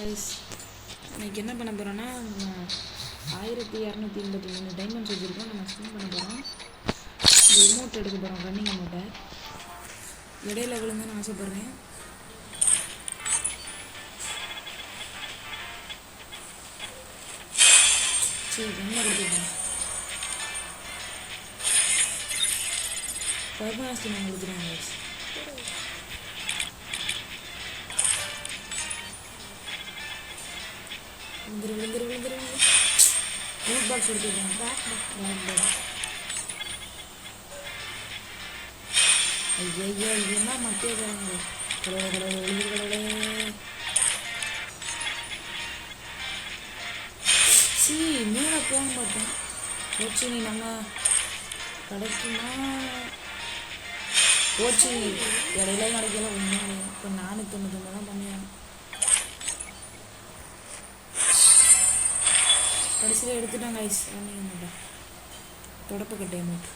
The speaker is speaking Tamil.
கைஸ், இன்றைக்கி என்ன பண்ண போகிறோன்னா 1283 டைமண்ட்ஸ் வச்சுருக்கோம். நம்ம ஸ்பின் பண்ண போகிறோம். இந்த எமௌண்ட் எடுக்க போகிறோம், ரன்னிங் அமௌண்ட்டை. இடையில விழுங்கன்னு ஆசைப்பட்றேன். சரி, என்ன கொடுத்துருக்கேன் பர்மாஸ்டி நான் கொடுத்துருவேன் கைஸ். விழுந்துரு ரூட் பாக்ஸ் எடுத்துருக்கேன். ஐயா இதுனா மட்டே போகிறாங்க. சி மேலே போக மாட்டேன். போச்சு, நீ நம்ம கிடைக்குமா? போச்சு, இடையில கிடைக்கல ஒன்றும். இப்போ 499 தான் பண்ணேன். கடைசியில் எடுத்துட்டாங்க ஐஸ். ரன்னிங் அமௌண்ட்டை தொடப்பக்கட்டை அமௌண்ட்.